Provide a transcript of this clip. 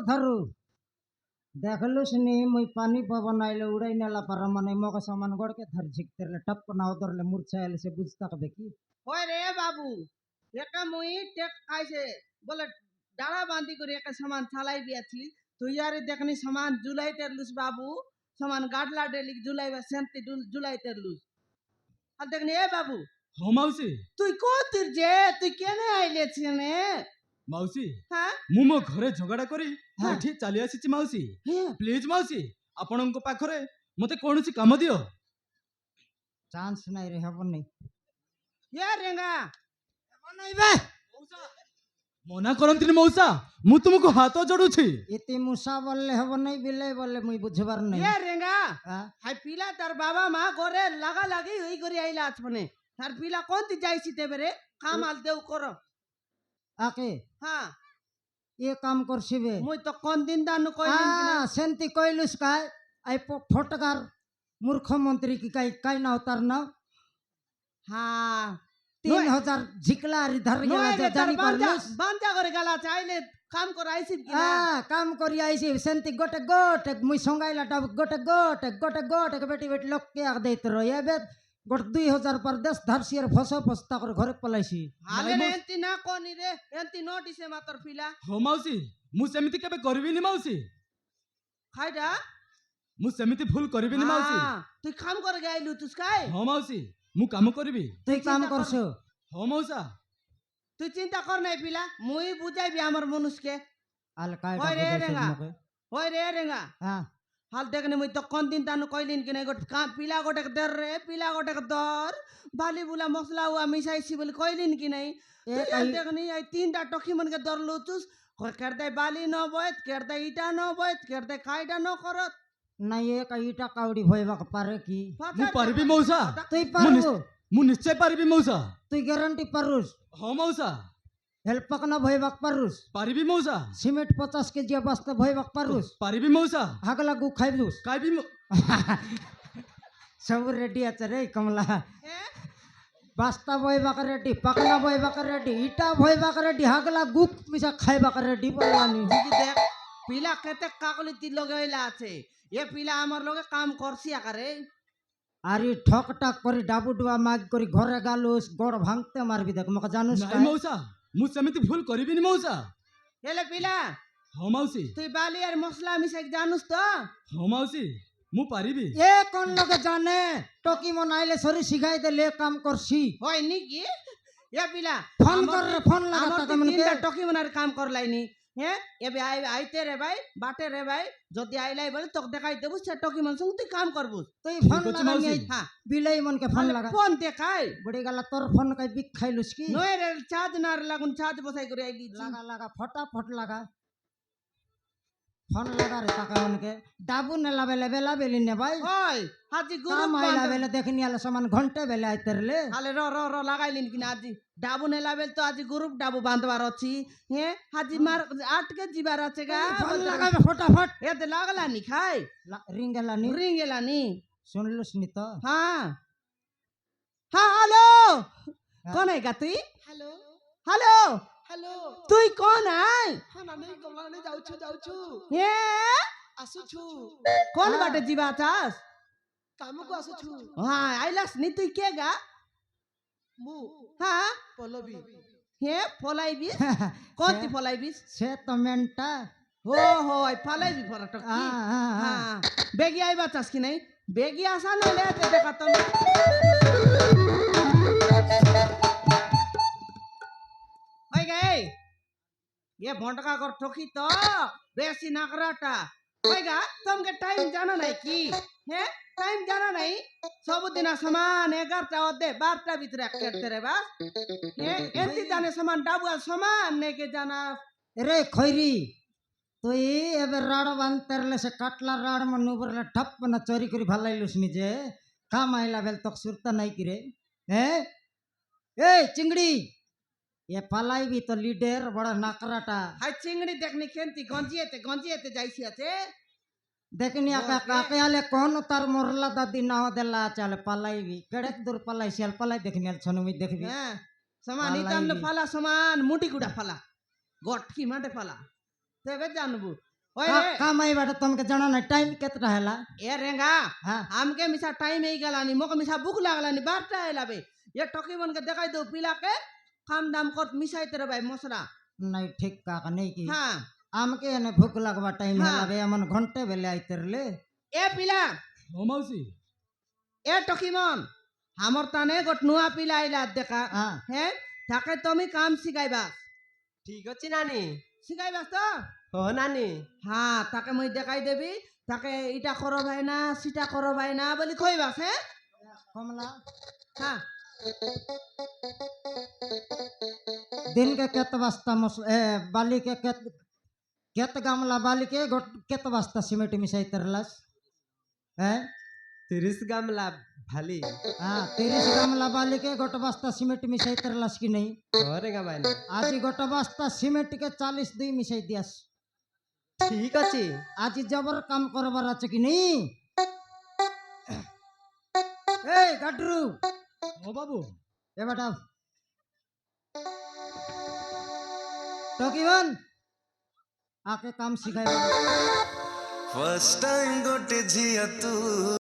धरू देखलुस नी मुई पानी पवन आइले उड़ाई नेला पर मने मोके सामान गोड़ के धर झिकतेरले टप ना उधरले मूर्छाइले से बुझता कबे की होय रे बाबू एका मुई टेक खाइसे बोले डाला बांधी করে একা সামান চালাই দিয়েছি তুই আরে দেখনি সামান জুলাই তেরলুস বাবু সামান গাডলা ডেলি জুলাই বা সেন্তি জুলাই তেরলুস আর দেখনি এ বাবু हो मावशी তুই কোতির যে তুই কেনে আইলেছিস নে मावशी হ্যাঁ मु मो घरे झगड़ा करी हाँ। एठी चली आसी मावशी হ্যাঁ प्लीज मावशी आपणक पाखरे मते कोनोसी काम दियो चांस नहीं रे हबन नहीं এ রেঙ্গা नहीं बे मना करंतिनी मौसा मु तुमको हाथ जोड़ुछि इति मुसा बोलले हबन नहीं बिले बोलले मुई बुझबार नहीं এ রেঙ্গা हाँ? হাই পিলা তার বাবা মা করে লাগা লাগি ওই করে আইলা আছনে তার পিলা কোনতি যাইছি তেবেরে কামাল দেউ করো आके হ্যাঁ ये काम करसिबे মুই তো কোন দিন দানু কইলেন কিনা सेंती कइलुस काय आई फोटकार मुख्यमंत्री की काई ना उतार ना হ্যাঁ 3000 झिकला रि धर गेला जे जानी परलुस বান্দা করে গেলা চাইলে কাম করে আইছি কিনা काम करी आइसी सेंती गोटे गोटे मुई संगाइला डाब गोटे गोटे गोटे गोटे बेटी बेटी लोग के आग देत रो ये बे गोट 2000 पर 10 धरसियर फसो फसता कर घरे पलाइसी আলে এন্তি না কোনি রে এন্তি নোটিসে মাতর পিলা हो मावशी मु सेमिति केबे करबिनी मावशी খাইডা मु सेमिति भूल करबिनी मावशी তুই কাম করে গাইলু তুই কাই हो मावशी मु काम करबी তুই কাম করছো हो मौसा তুই চিন্তা কর নাই পিলা মুই বুঝাইবি আমার মানুষকে আল কাই ওই রে রেঙ্গা মকে ওই রে রেঙ্গা हां হাল দেখনি মুই তো কোন দিন তানু কইলিন কিনা গোট পিলা গোটে দর রে পিলা গোটে দর বালি বুলা মশলা হুয়া মিশাইছি বলে কইলিন কি নাই দেখনি এই তিনটা টকি মনকে দরলু তুস কেরদে বালি ন বয়ত কেরদে ইটা ন বয়ত কেরদে কাইডা ন করত নাই এ কাইটা কাউডি ভইবাক পারে কি मु पारबी मौसा তুই পারবো मु निश्चय पारबी मौसा তুই গ্যারান্টি পারুস हो मौसा হেল্পক না ভইবাক পারুস पारबी मौसा সিমেন্ট 50 কেজি বস্তা ভইবাক পারুস पारबी मौसा হাগলা গু খাইবুস काबी সব রেডি আছে রে কমলা হ্যাঁ বাস্তা ভইবাক রেডি পাকনা ভইবাক রেডি ইটা ভইবাক রেডি হাগলা গু মিশা খাইবাক রেডি বললানি দিদি দেখ পিলা কেতে কাকলি তি লগাইলা আছে এ পিলা আমার লগে কাম করছি আকারে আরে ঠক টাক করে ডাবু ডুবা মাগ করে ঘরে গালুস গড় ভাঙতে মারবি দেখ মকে জানুস नहीं मौसा मु सेमिति भूल करबिनी मौसा এলে পিলা हो मावशी তুই বালি আর মশলা মিশাই জানুস তো हो मावशी मु पारबी এ কোন লোকে জানে টকি মনাইলে সরি শিখাই দে কাম করছি হয় নাকি এ পিলা ফোন কর রে ফোন লাগা আমার টাকা তো মনকে তিনটা টকি মনার কাম করলাইনি হ্যাঁ এবে আইতে রে ভাই বাটে রে ভাই যদি আইলাই বলে তোকে দেখাই দেবো সে টকি মন সঙ্গে তুই কাম করবো তুই ফোন ঠিক আছে লাগা মাউসি। নিয়ে হ্যাঁ বিলাই মনকে ফোন লাগা ফোন দেখাই বড়ি গালা তোর ফোন কাই বিক খাইলুস কি নয় রে চার্জ না লাগুন চার্জ বসাই করে আইলি লাগা লাগা ফটাফট লাগা ফোন লাগা রে টাকা মনকে ডাবু নেলা বেলা বেলি নে ভাই হয় হাজি গুরু কাম আইলা বেলে দেখনি আলে সমান ঘন্টা বেলে আইতেরলে আলে র লাগাইলিন কিনা আজি ডাবু নেলাবেল তো আজি গ্রুপ ডাবু বাঁধবার আছি হ্যাঁ হাজি মার আটকে জিবার আছে গা ফোন লাগাবে ফটাফট এতে লাগলানি খাই রিং গেলানি রিং এলানি শুনলুস নি তো হ্যাঁ হ্যাঁ হ্যালো কোন আই গা তুই হ্যালো হ্যালো হ্যালো তুই কোন আই হ্যাঁ নানি কমলানি যাউছু এ আসুছু কোন বাটে জিবা চাস কামকু আসুছু হ্যাঁ আইলাস নি তুই কে গা মু হ্যাঁ পল্লবী হে ফলাইবি কোনটি ফলাইবিস সে তো মেনটা ও হো আই ফলাইবি ফরাটা কি হ্যাঁ বেগি আইবা চাস কি নাই বেগি আসা নলে দেখা তো ওই গে ये भोंटका कर ठोकी तो बेसी नाकराटा ओएगा तुमके टाइम जाना नहीं की है टाइम जाना नहीं सब दिन समान 11टा ओदे 12टा भीतर करते रे बस ये एंती जाने समान डाबुआ समान ने के जाना रे खैरी তুই এবার রাড় বানতেরলে সে কাটলা রাড় মনে উপরে ঠপ না চুরি করে ভালাইলুস নিজে কাম আইলা বেল তক সুরতা নাই কি রে হ্যাঁ এই চিংড়ি এ পালাইবি তো লিডার বড় নাকরাটা हाय चिंगड़ी देखनी केंती गंजिएते जाइसी আছে देखनी आका काके आले कौन तार मोरला दादी ना देला चल पालाईबी केड़े दूर पालाई सियाल पालाई देखनी आल छनुमी देखबी हां समान इतन फाला समान मुटी गुडा फाला गटकी माटे फाला तेबे जानबू ওই রে কামাইবাটা তোমাকে জানা নাই টাইম কেতটা হেলা এ রেঙ্গা হ্যাঁ আমকে মিশা টাইম এই গেলানি মোকে মিশা বুক লাগলানি বারটা এলাবে এ টকি মনকে দেখাই দো পিলাকে খাম দাম কত মিশাইতে রে ভাই মশলা নাই ঠিক কাকা নেই কি হ্যাঁ আমাকে এনে ভুক লাগবা টাইম হ্যাঁ। হেলা বে এমন ঘন্টে বেলে আইতে রলে এ পিলা ও মাউসি এ টকি মন আমার তানে গট নুয়া পিলা আইলা দেখা হ্যাঁ হ্যাঁ তাকে তুমি কাম শিখাইবা ঠিক আছে নানি শিখাইবাস তো ও নানি হ্যাঁ তাকে মই দেখাই দেবি তাকে ইটা করো ভাই না সিটা করো ভাই না বলি কইবাস হ্যাঁ কমলা হ্যাঁ दिन के केत बस्ता बाली के केत गामला बाली के केत बस्ता सीमेंट मिसाई तरलस हैं 30 গামলা ভালি हाँ 30 गामला बाली के गोट बस्ता सीमेंट मिसाई तरलस की नहीं ওরে গামাইনা आज ही गोट बस्ता सीमेंट के 40 दुई मिसाई दियास ঠিক আছে आज ही जबर काम करबार আছে কি नहीं ए गडरू ও বাবু ए बेटा टोकीवन आके काम सिखाए फर्स्ट टाइम गोटे झिया तू